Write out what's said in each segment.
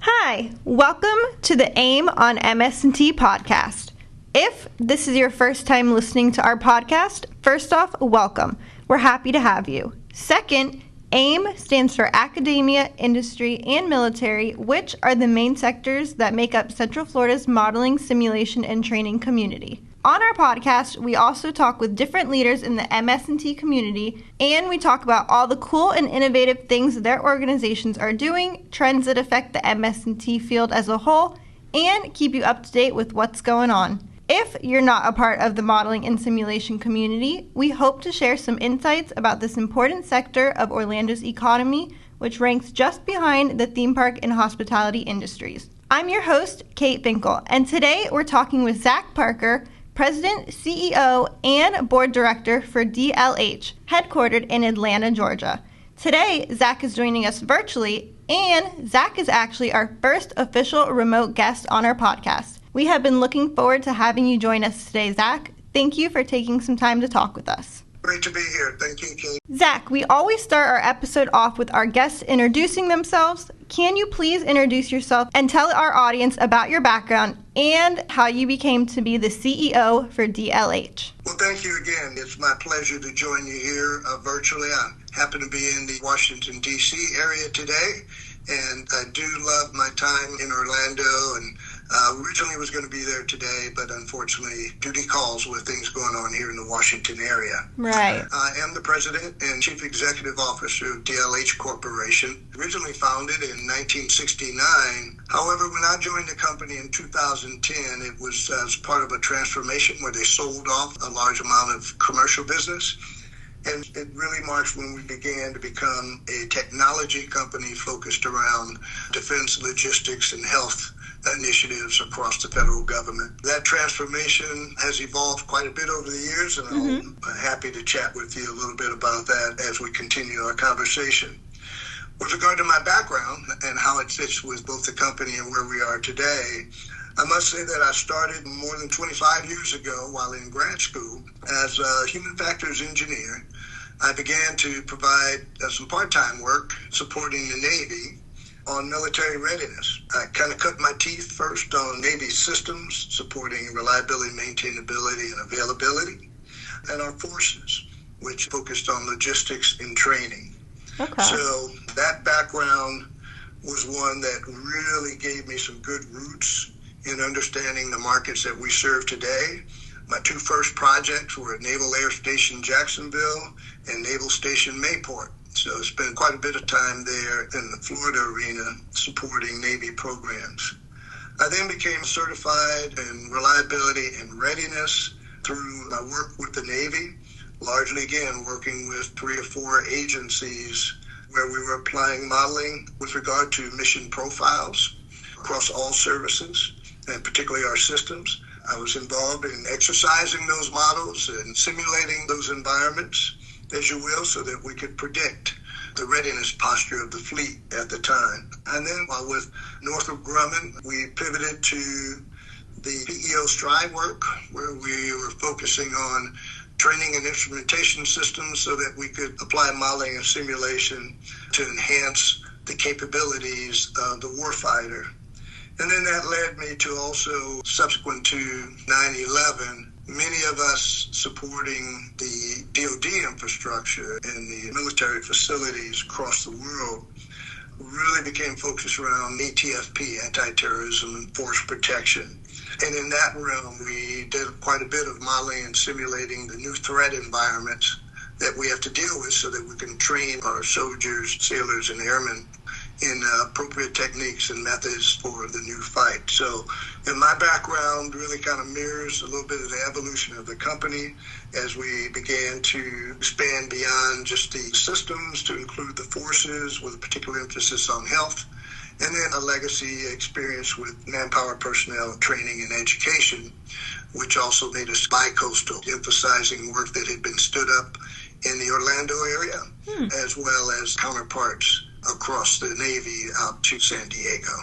Hi, welcome to the AIM on MS&T podcast. If this is your first time listening to our podcast, first off, welcome. We're happy to have you. Second, AIM stands for Academia, Industry, and Military, which are the main sectors that make up Central Florida's modeling, simulation, and training community. On our podcast, we also talk with different leaders in the MS&T community, and we talk about all the cool and innovative things their organizations are doing, trends that affect the MS&T field as a whole, and keep you up to date with what's going on. If you're not a part of the modeling and simulation community, we hope to share some insights about this important sector of Orlando's economy, which ranks just behind the theme park and hospitality industries. I'm your host, Kate Finkel, and today we're talking with Zach Parker, President, CEO, and Board Director for DLH, headquartered in Atlanta, Georgia. Today, Zach is joining us virtually, and Zach is actually our first official remote guest on our podcast. We have been looking forward to having you join us today, Zach. Thank you for taking some time to talk with us. Great to be here. Thank you, Kate. Zach, we always start our episode off with our guests introducing themselves. Can you please introduce yourself and tell our audience about your background and how you became to be the CEO for DLH? Well, thank you again. It's my pleasure to join you here virtually. I happen to be in the Washington, D.C. area today, and I do love my time in Orlando, and originally was going to be there today, but unfortunately, duty calls with things going on here in the Washington area. Right. I am the President and Chief Executive Officer of DLH Corporation, originally founded in 1969. However, when I joined the company in 2010, it was as part of a transformation where they sold off a large amount of commercial business. And it really marks when we began to become a technology company focused around defense, logistics, and health initiatives across the federal government. That transformation has evolved quite a bit over the years, and I'm happy to chat with you a little bit about that as we continue our conversation. With regard to my background and how it fits with both the company and where we are today, I must say that I started more than 25 years ago while in grad school as a human factors engineer. I began to provide some part-time work supporting the Navy on military readiness. I kind of cut my teeth first on Navy systems, supporting reliability, maintainability, and availability, and our forces, which focused on logistics and training. Okay. So that background was one that really gave me some good roots in understanding the markets that we serve today. My two first projects were at Naval Air Station Jacksonville and Naval Station Mayport. So I spent quite a bit of time there in the Florida arena supporting Navy programs. I then became certified in reliability and readiness through my work with the Navy, largely again working with 3 or 4 agencies where we were applying modeling with regard to mission profiles across all services, and particularly our systems. I was involved in exercising those models and simulating those environments, as you will, so that we could predict the readiness posture of the fleet at the time. And then while with Northrop Grumman, we pivoted to the PEO Stride work, where we were focusing on training and instrumentation systems so that we could apply modeling and simulation to enhance the capabilities of the warfighter. And then that led me to also, subsequent to 9/11, many of us supporting the DoD infrastructure and the military facilities across the world really became focused around ATFP, anti-terrorism and force protection. And in that realm, we did quite a bit of modeling and simulating the new threat environments that we have to deal with so that we can train our soldiers, sailors, and airmen in appropriate techniques and methods for the new fight. So, and my background really kind of mirrors a little bit of the evolution of the company as we began to expand beyond just the systems to include the forces with a particular emphasis on health, and then a legacy experience with manpower personnel training and education, which also made us bi-coastal, emphasizing work that had been stood up in the Orlando area, as well as counterparts across the Navy out to San Diego.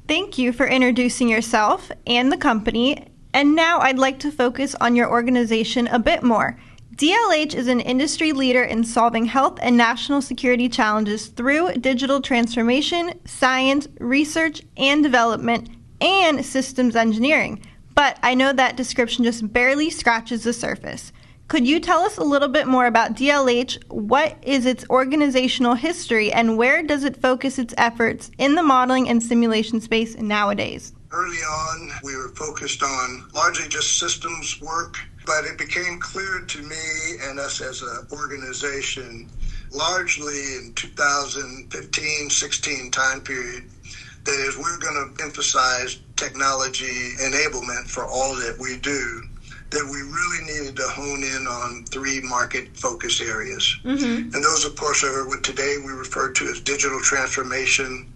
Thank you for introducing yourself and the company. And now I'd like to focus on your organization a bit more. DLH is an industry leader in solving health and national security challenges through digital transformation, science, research and development, and systems engineering. But I know that description just barely scratches the surface. Could you tell us a little bit more about DLH? What is its organizational history, and where does it focus its efforts in the modeling and simulation space nowadays? Early on, we were focused on largely just systems work, but it became clear to me and us as an organization, largely in 2015-16 time period, that is, we're going to emphasize technology enablement for all that we do, that we really needed to hone in on three market focus areas. And those, of course, are what today we refer to as digital transformation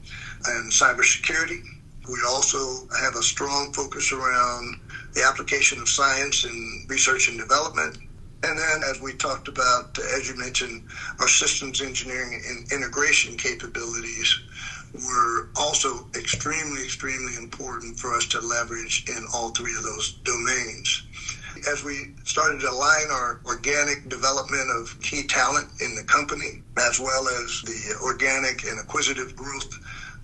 and cybersecurity. We also have a strong focus around the application of science in research and development. And then, as we talked about, as you mentioned, our systems engineering and integration capabilities were also extremely important for us to leverage in all three of those domains. As we started to align our organic development of key talent in the company, as well as the organic and acquisitive growth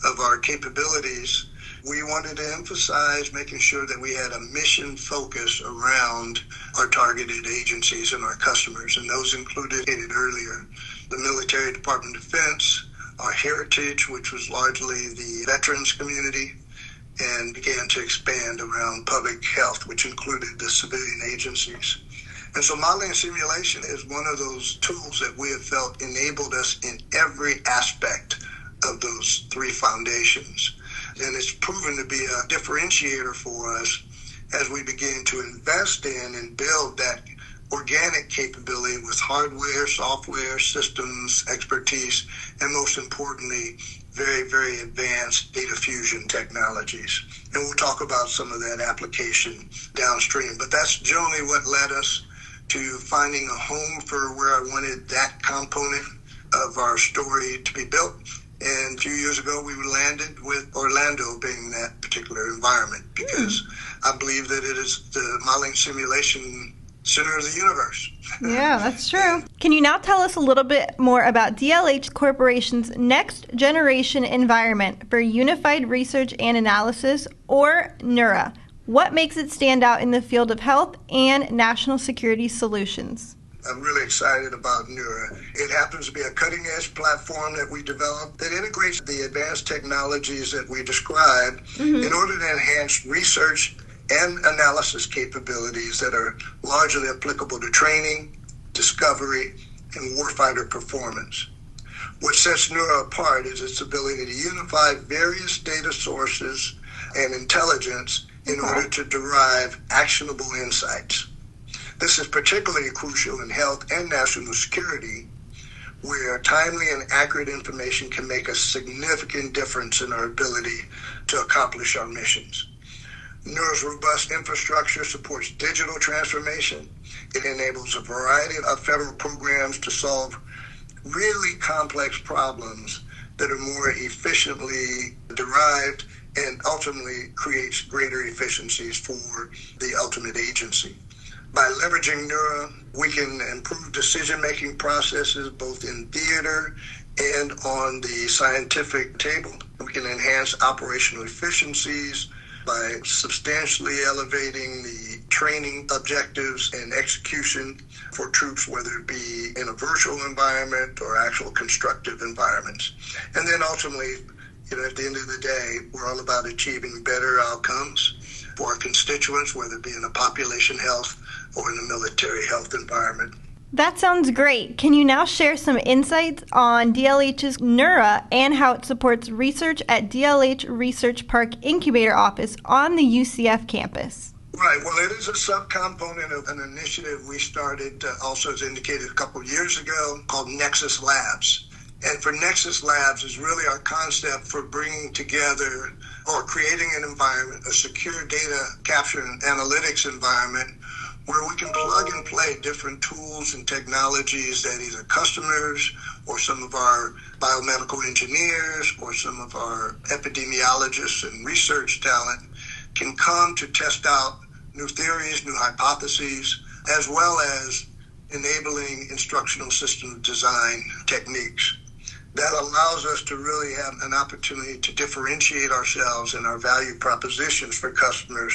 of our capabilities, we wanted to emphasize making sure that we had a mission focus around our targeted agencies and our customers. And those included earlier, the Military Department of Defense, our heritage, which was largely the veterans community, and began to expand around public health, which included the civilian agencies. And so modeling and simulation is one of those tools that we have felt enabled us in every aspect of those three foundations. And it's proven to be a differentiator for us as we begin to invest in and build that organic capability with hardware, software, systems, expertise, and most importantly, very advanced data fusion technologies. And we'll talk about some of that application downstream. But that's generally what led us to finding a home for where I wanted that component of our story to be built. And a few years ago, we landed with Orlando being that particular environment because I believe that it is the modeling simulation center of the universe. Yeah, that's true. Can you now tell us a little bit more about DLH Corporation's next generation environment for unified research and analysis, or NEURA? What makes it stand out in the field of health and national security solutions? I'm really excited about NEURA. It happens to be a cutting-edge platform that we developed that integrates the advanced technologies that we described in order to enhance research and analysis capabilities that are largely applicable to training, discovery, and warfighter performance. What sets NEURA apart is its ability to unify various data sources and intelligence in order to derive actionable insights. This is particularly crucial in health and national security, where timely and accurate information can make a significant difference in our ability to accomplish our missions. NEURA's robust infrastructure supports digital transformation. It enables a variety of federal programs to solve really complex problems that are more efficiently derived and ultimately creates greater efficiencies for the ultimate agency. By leveraging NEURA, we can improve decision-making processes both in theater and on the scientific table. We can enhance operational efficiencies by substantially elevating the training objectives and execution for troops, whether it be in a virtual environment or actual constructive environments. And then ultimately, at the end of the day, we're all about achieving better outcomes for our constituents, whether it be in a population health or in a military health environment. That sounds great. Can you now share some insights on DLH's NEURA and how it supports research at DLH Research Park Incubator Office on the UCF campus? Right. Well, it is a subcomponent of an initiative we started, also as indicated a couple of years ago, called Nexus Labs. And for Nexus Labs is really our concept for bringing together or creating an environment, a secure data capture and analytics environment, where we can plug and play different tools and technologies that either customers or some of our biomedical engineers or some of our epidemiologists and research talent can come to test out new theories, new hypotheses, as well as enabling instructional system design techniques. That allows us to really have an opportunity to differentiate ourselves and our value propositions for customers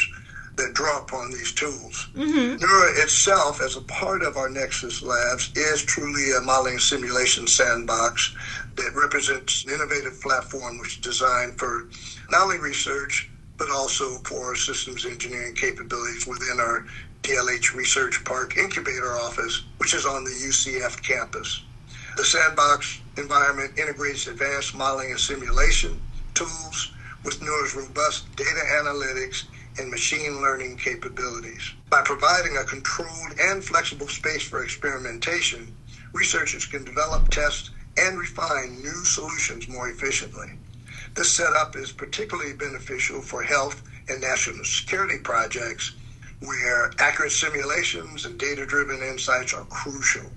that draw upon these tools. Neura itself, as a part of our Nexus Labs, is truly a modeling and simulation sandbox that represents an innovative platform which is designed for not only research, but also for systems engineering capabilities within our DLH Research Park Incubator Office, which is on the UCF campus. The sandbox environment integrates advanced modeling and simulation tools with Neura's robust data analytics and machine learning capabilities. By providing a controlled and flexible space for experimentation, researchers can develop, test, and refine new solutions more efficiently. This setup is particularly beneficial for health and national security projects where accurate simulations and data-driven insights are crucial.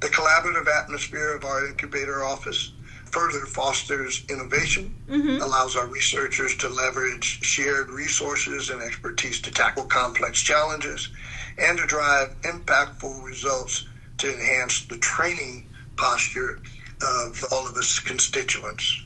The collaborative atmosphere of our incubator office further fosters innovation, allows our researchers to leverage shared resources and expertise to tackle complex challenges, and to drive impactful results to enhance the training posture of all of its constituents.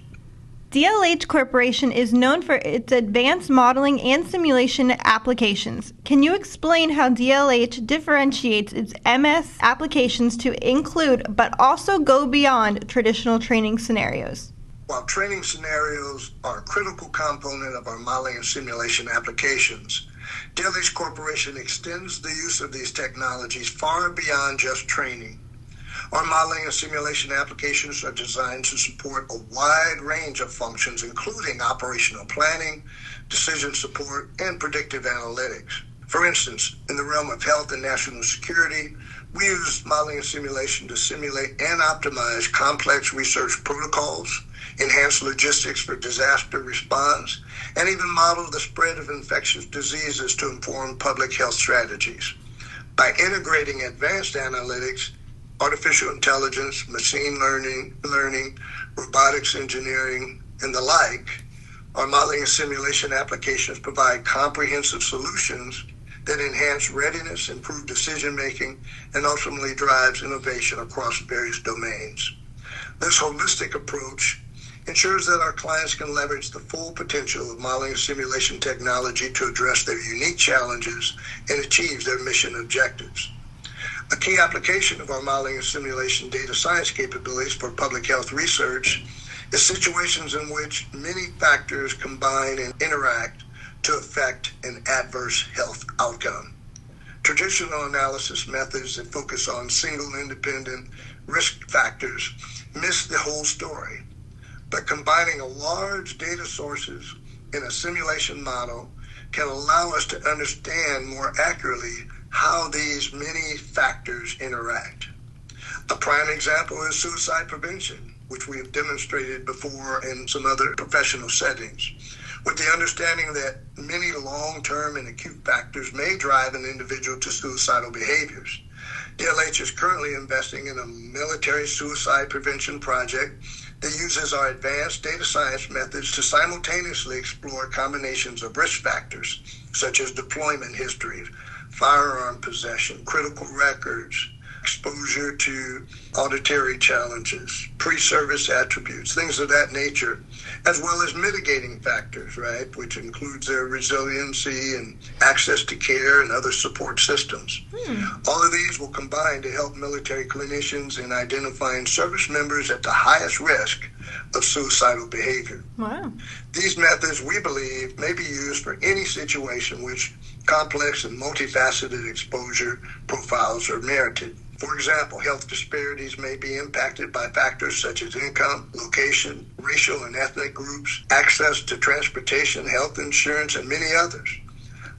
DLH Corporation is known for its advanced modeling and simulation applications. Can you explain how DLH differentiates its MS applications to include but also go beyond traditional training scenarios? While training scenarios are a critical component of our modeling and simulation applications, DLH Corporation extends the use of these technologies far beyond just training. Our modeling and simulation applications are designed to support a wide range of functions, including operational planning, decision support, and predictive analytics. For instance, in the realm of health and national security, we use modeling and simulation to simulate and optimize complex research protocols, enhance logistics for disaster response, and even model the spread of infectious diseases to inform public health strategies. By integrating advanced analytics, artificial intelligence, machine learning, robotics engineering, and the like, our modeling and simulation applications provide comprehensive solutions that enhance readiness, improve decision-making, and ultimately drives innovation across various domains. This holistic approach ensures that our clients can leverage the full potential of modeling and simulation technology to address their unique challenges and achieve their mission objectives. A key application of our modeling and simulation data science capabilities for public health research is situations in which many factors combine and interact to affect an adverse health outcome. Traditional analysis methods that focus on single independent risk factors miss the whole story. But combining large data sources in a simulation model can allow us to understand more accurately how these many factors interact. A prime example is suicide prevention, which we have demonstrated before in some other professional settings, with the understanding that many long-term and acute factors may drive an individual to suicidal behaviors. DLH is currently investing in a military suicide prevention project that uses our advanced data science methods to simultaneously explore combinations of risk factors, such as deployment history, firearm possession, critical records, exposure to auditory challenges, pre-service attributes, things of that nature, as well as mitigating factors, right, which includes their resiliency and access to care and other support systems. All of these will combine to help military clinicians in identifying service members at the highest risk of suicidal behavior. Wow. These methods, we believe, may be used for any situation which complex and multifaceted exposure profiles are merited. For example, health disparities may be impacted by factors such as income, location, racial and ethnic groups, access to transportation, health insurance, and many others.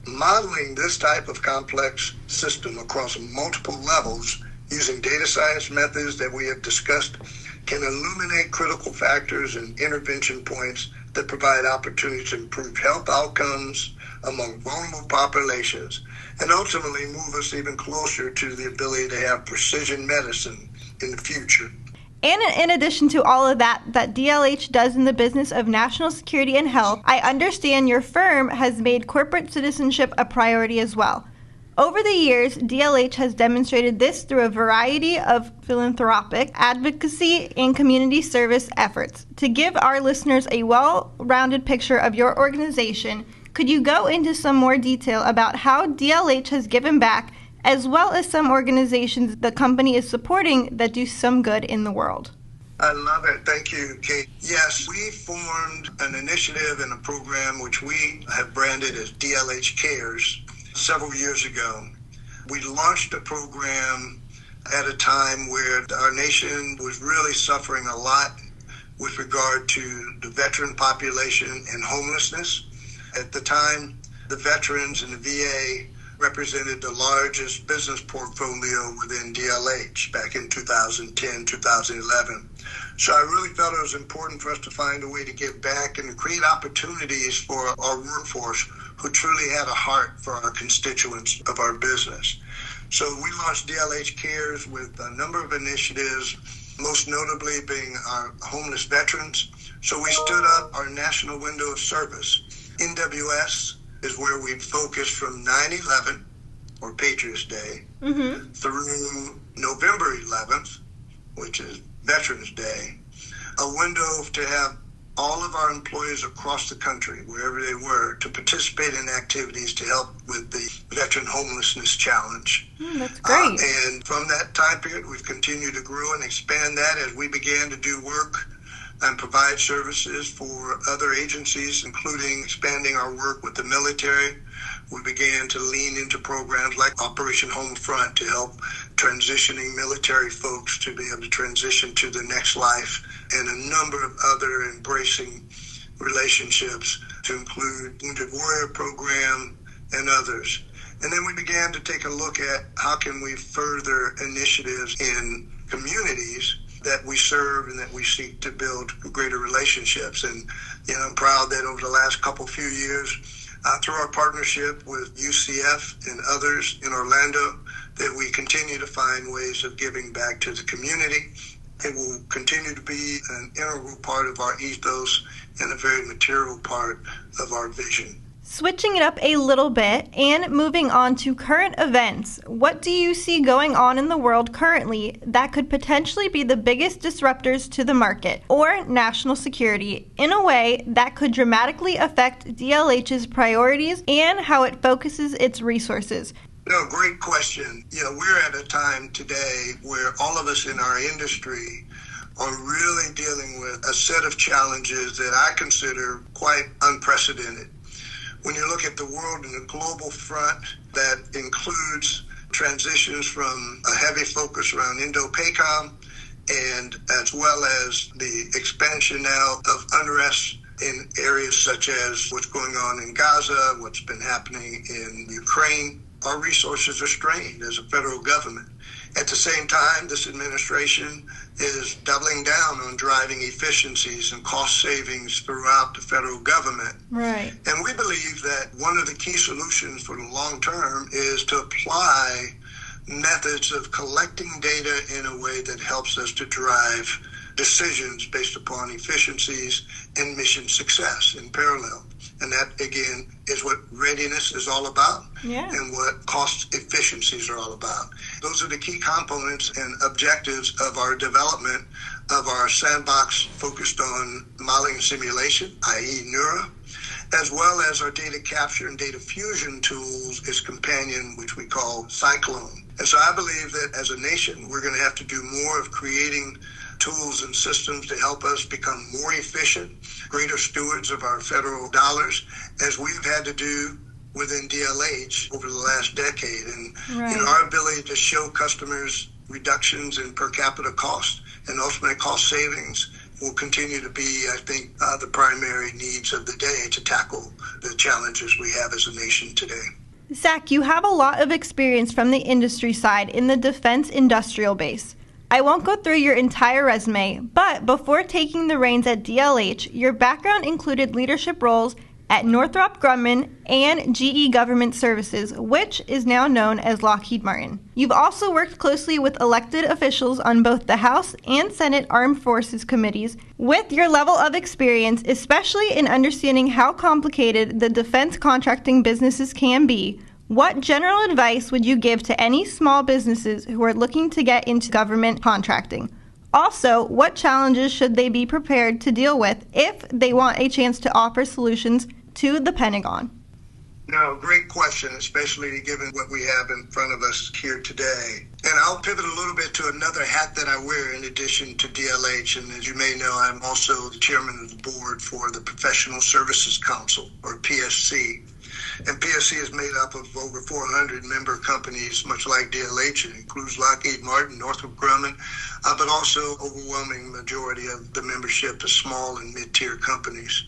Modeling this type of complex system across multiple levels using data science methods that we have discussed can illuminate critical factors and intervention points that provide opportunities to improve health outcomes among vulnerable populations, and ultimately move us even closer to the ability to have precision medicine in the future. And in addition to all of that DLH does in the business of national security and health, I understand your firm has made corporate citizenship a priority as well. Over the years, DLH has demonstrated this through a variety of philanthropic, advocacy, and community service efforts. To give our listeners a well-rounded picture of your organization, could you go into some more detail about how DLH has given back, as well as some organizations the company is supporting that do some good in the world? I love it. Thank you, Kate. Yes, we formed an initiative and a program which we have branded as DLH Cares several years ago. We launched a program at a time where our nation was really suffering a lot with regard to the veteran population and homelessness. At the time, the veterans and the VA represented the largest business portfolio within DLH back in 2010, 2011. So I really felt it was important for us to find a way to give back and create opportunities for our workforce who truly had a heart for our constituents of our business. So we launched DLH Cares with a number of initiatives, most notably being our homeless veterans. So we stood up our National Window of Service. NWS is where we focused from 9/11, or Patriots Day, through November 11th, which is Veterans Day, a window to have all of our employees across the country, wherever they were, to participate in activities to help with the veteran homelessness challenge. That's great. And from that time period, we've continued to grow and expand that as we began to do work and provide services for other agencies, including expanding our work with the military. We began to lean into programs like Operation Homefront to help transitioning military folks to be able to transition to the next life, and a number of other embracing relationships to include Wounded Warrior Program and others. And then we began to take a look at how can we further initiatives in communities that we serve and that we seek to build greater relationships. And I'm proud that over the last few years, through our partnership with UCF and others in Orlando, that we continue to find ways of giving back to the community. It will continue to be an integral part of our ethos and a very material part of our vision. Switching it up a little bit and moving on to current events, what do you see going on in the world currently that could potentially be the biggest disruptors to the market or national security in a way that could dramatically affect DLH's priorities and how it focuses its resources? No, great question. We're at a time today where all of us in our industry are really dealing with a set of challenges that I consider quite unprecedented. When you look at the world in a global front, that includes transitions from a heavy focus around Indo-PACOM, and as well as the expansion now of unrest in areas such as what's going on in Gaza, what's been happening in Ukraine. Our resources are strained as a federal government. At the same time, this administration is doubling down on driving efficiencies and cost savings throughout the federal government. Right. And we believe that one of the key solutions for the long term is to apply methods of collecting data in a way that helps us to drive decisions based upon efficiencies and mission success in parallel. And that, again, is what readiness is all about, and what cost efficiencies are all about. Those are the key components and objectives of our development of our sandbox focused on modeling and simulation, i.e. NEURA, as well as our data capture and data fusion tools, its companion, which we call Cyclone. And so I believe that as a nation, we're going to have to do more of creating tools and systems to help us become more efficient, greater stewards of our federal dollars, as we've had to do within DLH over the last decade. And our ability to show customers reductions in per capita cost and ultimately cost savings will continue to be, I think, the primary needs of the day to tackle the challenges we have as a nation today. Zach, you have a lot of experience from the industry side in the defense industrial base. I won't go through your entire resume, but before taking the reins at DLH, your background included leadership roles at Northrop Grumman and GE Government Services, which is now known as Lockheed Martin. You've also worked closely with elected officials on both the House and Senate Armed Forces committees. With your level of experience, especially in understanding how complicated the defense contracting businesses can be, What general advice would you give to any small businesses who are looking to get into government contracting? Also, what challenges should they be prepared to deal with if they want a chance to offer solutions to the Pentagon? No, great question, especially given what we have in front of us here today. And I'll pivot a little bit to another hat that I wear in addition to DLH. And as you may know, I'm also the chairman of the board for the Professional Services Council, or PSC. And PSC is made up of over 400 member companies, much like DLH. It includes Lockheed Martin, Northrop Grumman, but also overwhelming majority of the membership is small and mid-tier companies.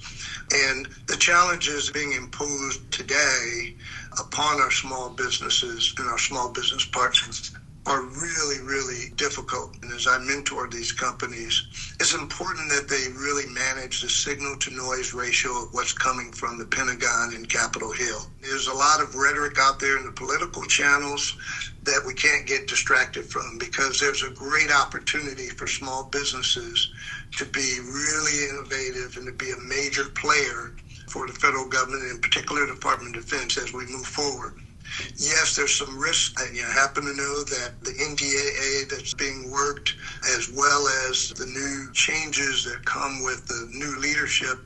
And the challenges being imposed today upon our small businesses and our small business partners are really, really difficult. And as I mentor these companies, it's important that they really manage the signal-to-noise ratio of what's coming from the Pentagon and Capitol Hill. There's a lot of rhetoric out there in the political channels that we can't get distracted from, because there's a great opportunity for small businesses to be really innovative and to be a major player for the federal government, and in particular the Department of Defense, as we move forward. Yes, there's some risk. I happen to know that the NDAA that's being worked, as well as the new changes that come with the new leadership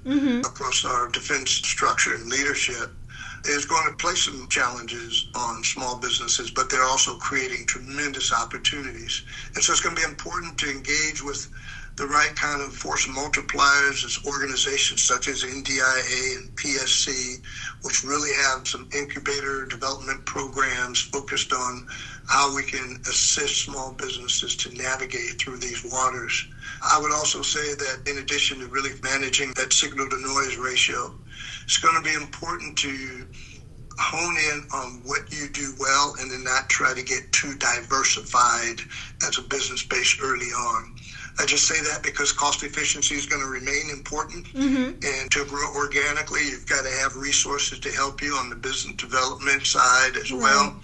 across our defense structure and leadership, is going to place some challenges on small businesses, but they're also creating tremendous opportunities. And so it's going to be important to engage with the right kind of force multipliers as organizations such as NDIA and PSC, which really have some incubator development programs focused on how we can assist small businesses to navigate through these waters. I would also say that in addition to really managing that signal-to-noise ratio, it's going to be important to hone in on what you do well and then not try to get too diversified as a business base early on. I just say that because cost efficiency is going to remain important. And to grow organically, you've got to have resources to help you on the business development side as well.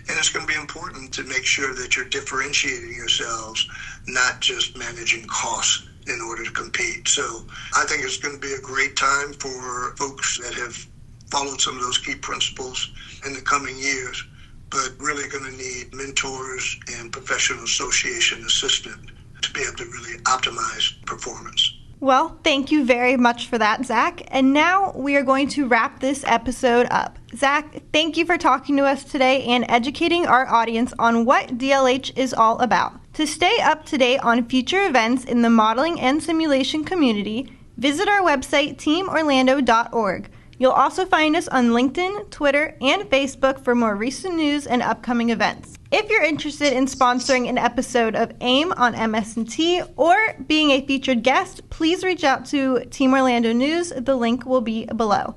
And it's going to be important to make sure that you're differentiating yourselves, not just managing costs in order to compete. So I think it's going to be a great time for folks that have followed some of those key principles in the coming years, but really going to need mentors and professional association assistance to be able to really optimize performance. Well, thank you very much for that, Zach. And now we are going to wrap this episode up. Zach, thank you for talking to us today and educating our audience on what DLH is all about. To stay up to date on future events in the modeling and simulation community, visit our website, teamorlando.org. You'll also find us on LinkedIn, Twitter, and Facebook for more recent news and upcoming events. If you're interested in sponsoring an episode of AIM on MS&T or being a featured guest, please reach out to Team Orlando News. The link will be below.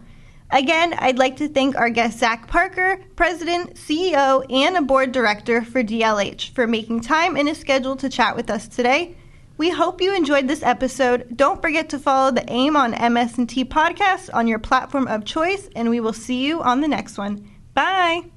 Again, I'd like to thank our guest Zach Parker, President, CEO, and a Board Director for DLH, for making time in his schedule to chat with us today. We hope you enjoyed this episode. Don't forget to follow the AIM on MS&T podcast on your platform of choice, and we will see you on the next one. Bye!